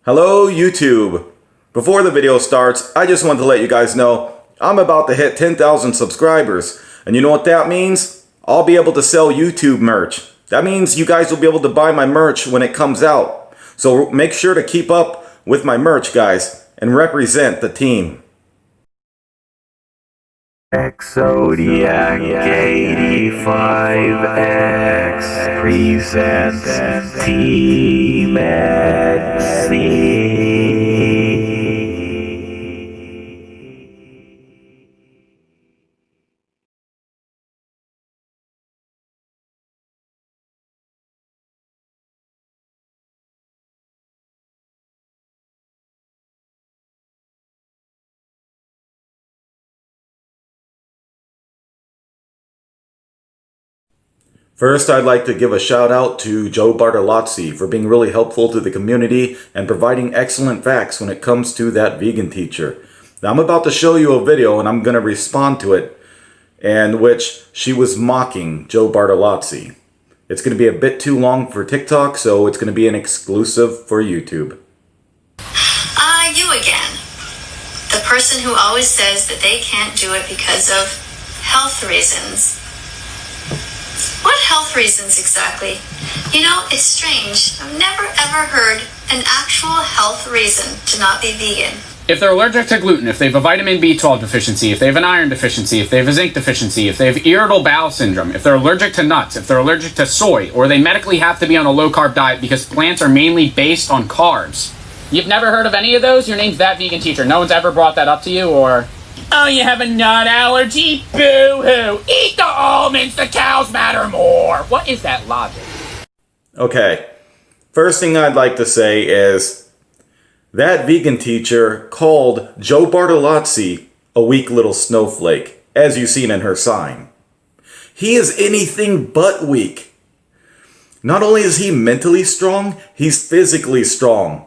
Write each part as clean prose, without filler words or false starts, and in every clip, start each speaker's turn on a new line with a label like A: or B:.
A: Hello YouTube! Before the video starts, I just want to let you guys know I'm about to hit 10,000 subscribers. And you know what that means? I'll be able to sell YouTube merch. That means you guys will be able to buy my merch when it comes out. So make sure to keep up with my merch, guys, and represent the team.
B: Exodiac 85X presents Team XC.
A: First, I'd like to give a shout out to Joe Bartolozzi for being really helpful to the community and providing excellent facts when it comes to that vegan teacher. Now, I'm about to show you a video and I'm going to respond to it in which she was mocking Joe Bartolozzi. It's going to be a bit too long for TikTok, so it's going to be an exclusive for YouTube.
C: You again. The person who always says that they can't do it because of health reasons. What health reasons exactly? You know, it's strange. I've never ever heard an actual health reason to not be vegan.
D: If they're allergic to gluten, if they have a vitamin B12 deficiency, if they have an iron deficiency, if they have a zinc deficiency, if they have irritable bowel syndrome, if they're allergic to nuts, if they're allergic to soy, or they medically have to be on a low-carb diet because plants are mainly based on carbs. You've never heard of any of those? Your name's That Vegan Teacher. No one's ever brought that up to you, or... Oh, you have a nut allergy? Boo-hoo! Eat the almonds! The cows matter more! What is that logic?
A: Okay, first thing I'd like to say is That Vegan Teacher called Joe Bartolozzi a weak little snowflake, as you've seen in her sign. He is anything but weak. Not only is he mentally strong, he's physically strong.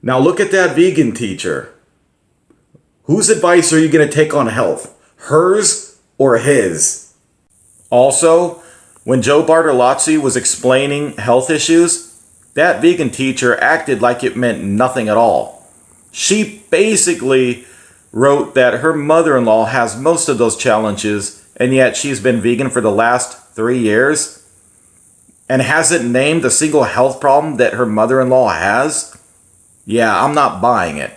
A: Now look at That Vegan Teacher. Whose advice are you going to take on health? Hers or his? Also, when Joe Bartolozzi was explaining health issues, That Vegan Teacher acted like it meant nothing at all. She basically wrote that her mother-in-law has most of those challenges, and yet she's been vegan for the last 3 years and hasn't named a single health problem that her mother-in-law has. Yeah, I'm not buying it.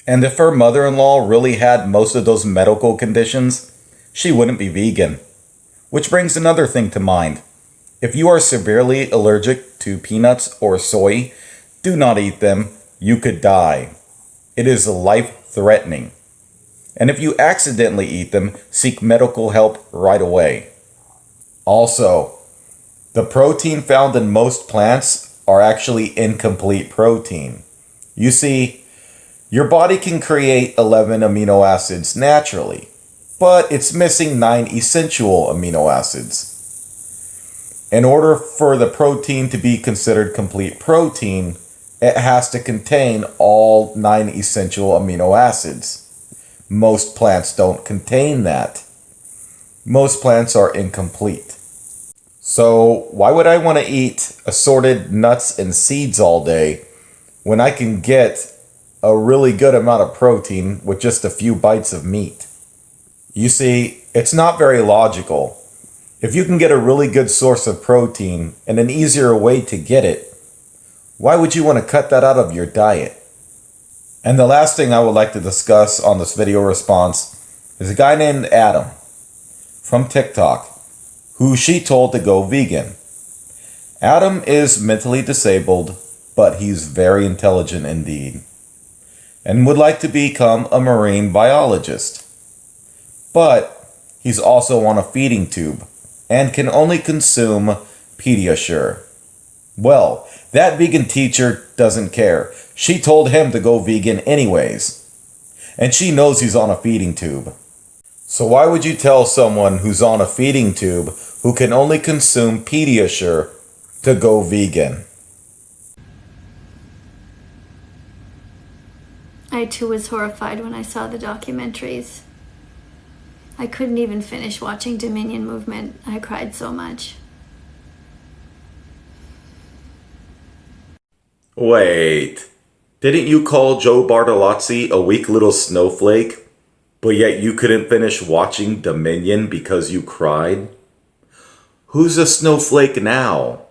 A: And if her mother-in-law really had most of those medical conditions, she wouldn't be vegan. Which brings another thing to mind. If you are severely allergic to peanuts or soy, do not eat them. You could die. It is life-threatening. And if you accidentally eat them, seek medical help right away. Also, the protein found in most plants are actually incomplete protein. You see, your body can create 11 amino acids naturally, but it's missing 9 essential amino acids. In order for the protein to be considered complete protein, it has to contain all 9 essential amino acids. Most plants don't contain that. Most plants are incomplete. So why would I want to eat assorted nuts and seeds all day when I can get a really good amount of protein with just a few bites of meat? You see, it's not very logical. If you can get a really good source of protein and an easier way to get it, why would you want to cut that out of your diet? And the last thing I would like to discuss on this video response is a guy named Adam from TikTok who she told to go vegan. Adam is mentally disabled, but he's very intelligent indeed, and would like to become a marine biologist. But he's also on a feeding tube and can only consume Pediasure. Well, That Vegan Teacher doesn't care. She told him to go vegan anyways. And she knows he's on a feeding tube. So why would you tell someone who's on a feeding tube who can only consume Pediasure to go vegan?
E: I too was horrified when I saw the documentaries. I couldn't even finish watching Dominion Movement. I cried so much.
A: Wait, didn't you call Joe Bartolozzi a weak little snowflake, but yet you couldn't finish watching Dominion because you cried? Who's a snowflake now?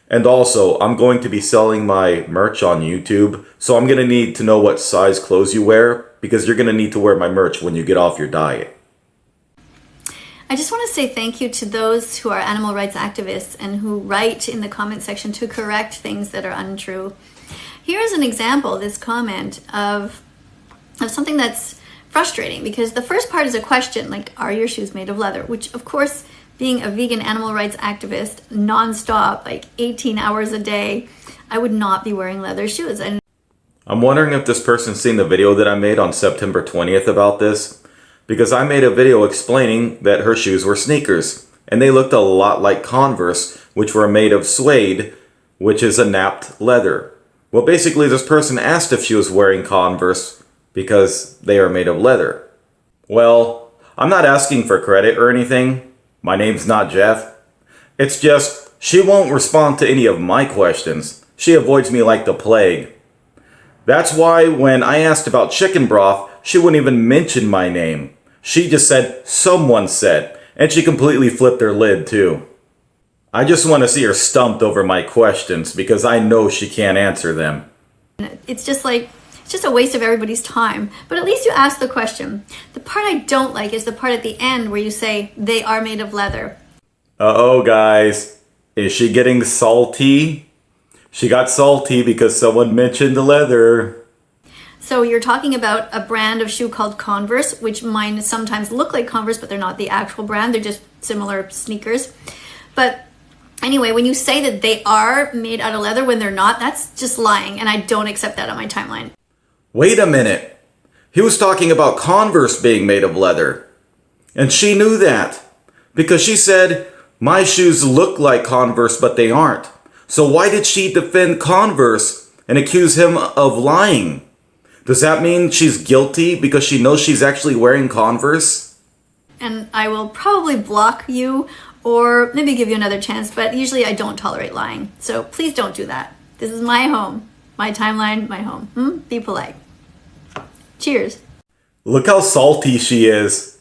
A: And also, I'm going to be selling my merch on YouTube, so I'm going to need to know what size clothes you wear, because you're going to need to wear my merch when you get off your diet.
E: I just want to say thank you to those who are animal rights activists and who write in the comment section to correct things that are untrue. Here's an example, this comment, of something that's frustrating, because the first part is a question, like, are your shoes made of leather? Which, of course, being a vegan animal rights activist non-stop, like 18 hours a day, I would not be wearing leather shoes. And
A: I'm wondering if this person's seen the video that I made on September 20th about this, because I made a video explaining that her shoes were sneakers, and they looked a lot like Converse, which were made of suede, which is a napped leather. Well, basically this person asked if she was wearing Converse because they are made of leather. Well, I'm not asking for credit or anything. My name's not Jeff. It's just, she won't respond to any of my questions. She avoids me like the plague. That's why when I asked about chicken broth, she wouldn't even mention my name. She just said, someone said, and she completely flipped her lid too. I just want to see her stumped over my questions because I know she can't answer them.
E: it's just a waste of everybody's time. But at least you asked the question. The part I don't like is the part at the end where you say, they are made of leather.
A: Uh-oh, guys. Is she getting salty? She got salty because someone mentioned the leather.
E: So you're talking about a brand of shoe called Converse, which mine sometimes look like Converse, but they're not the actual brand. They're just similar sneakers. But anyway, when you say that they are made out of leather when they're not, that's just lying, and I don't accept that on my timeline.
A: Wait a minute. He was talking about Converse being made of leather. And she knew that. Because she said, my shoes look like Converse, but they aren't. So why did she defend Converse and accuse him of lying? Does that mean she's guilty because she knows she's actually wearing Converse?
E: And I will probably block you or maybe give you another chance, but usually I don't tolerate lying. So please don't do that. This is my home, my timeline, my home. Be polite. Cheers.
A: Look how salty she is.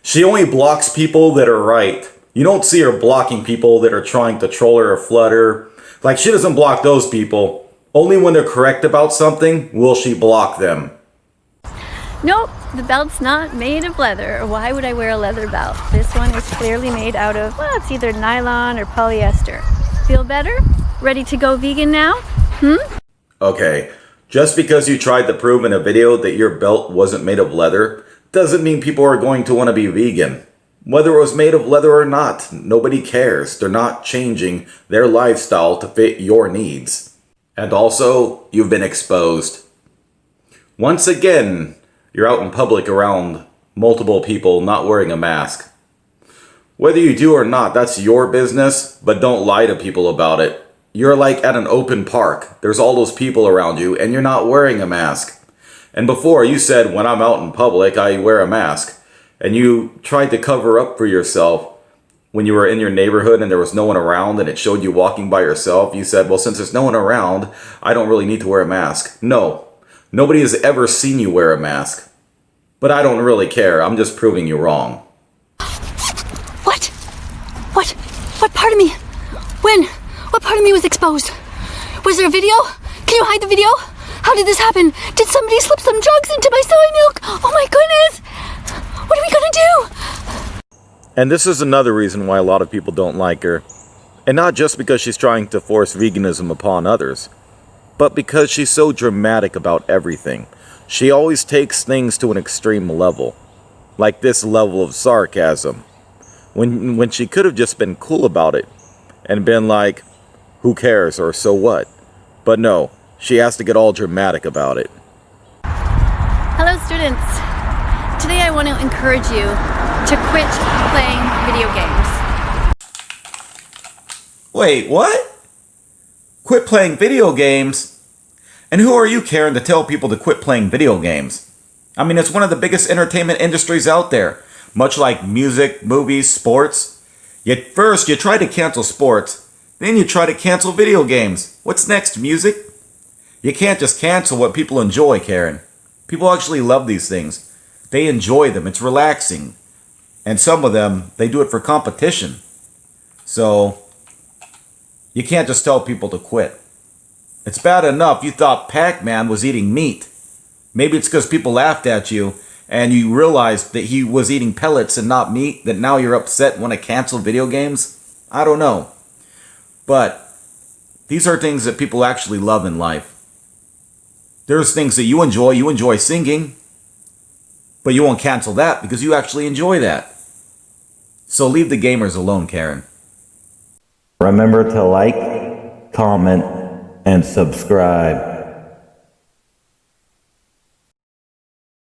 A: She only blocks people that are right. You don't see her blocking people that are trying to troll her or flood her. Like, she doesn't block those people. Only when they're correct about something will she block them.
E: Nope, the belt's not made of leather. Why would I wear a leather belt? This one is clearly made out of, well, it's either nylon or polyester. Feel better? Ready to go vegan now?
A: Okay, just because you tried to prove in a video that your belt wasn't made of leather doesn't mean people are going to want to be vegan. Whether it was made of leather or not, nobody cares. They're not changing their lifestyle to fit your needs. And also, you've been exposed. Once again, you're out in public around multiple people not wearing a mask. Whether you do or not, that's your business, but don't lie to people about it. You're like at an open park. There's all those people around you, and you're not wearing a mask. And before, you said, when I'm out in public, I wear a mask. And you tried to cover up for yourself when you were in your neighborhood and there was no one around and it showed you walking by yourself. You said, well, since there's no one around, I don't really need to wear a mask. No, nobody has ever seen you wear a mask. But I don't really care. I'm just proving you wrong.
F: What? What part of me? When? What part of me was exposed? Was there a video? Can you hide the video? How did this happen? Did somebody slip some drugs into my soy milk? Oh my goodness! What are we gonna do?
A: And this is another reason why a lot of people don't like her. And not just because she's trying to force veganism upon others, but because she's so dramatic about everything. She always takes things to an extreme level. Like this level of sarcasm. When she could have just been cool about it. And been like, who cares or so what? But no, she has to get all dramatic about it.
E: Hello, students. Today I want to encourage you to quit playing video games.
A: Wait, what? Quit playing video games? And who are you, Karen, to tell people to quit playing video games? I mean, it's one of the biggest entertainment industries out there. Much like music, movies, sports. Yet first you try to cancel sports, Then you try to cancel video games. What's next, music? You can't just cancel what people enjoy, Karen. People actually love these things. They enjoy them. It's relaxing. And some of them, they do it for competition. So, you can't just tell people to quit. It's bad enough you thought Pac-Man was eating meat. Maybe it's because people laughed at you and you realized that he was eating pellets and not meat, that now you're upset and want to cancel video games. I don't know. But these are things that people actually love in life. There's things that you enjoy singing, but you won't cancel that because you actually enjoy that. So leave the gamers alone, Karen.
G: Remember to like, comment, and subscribe.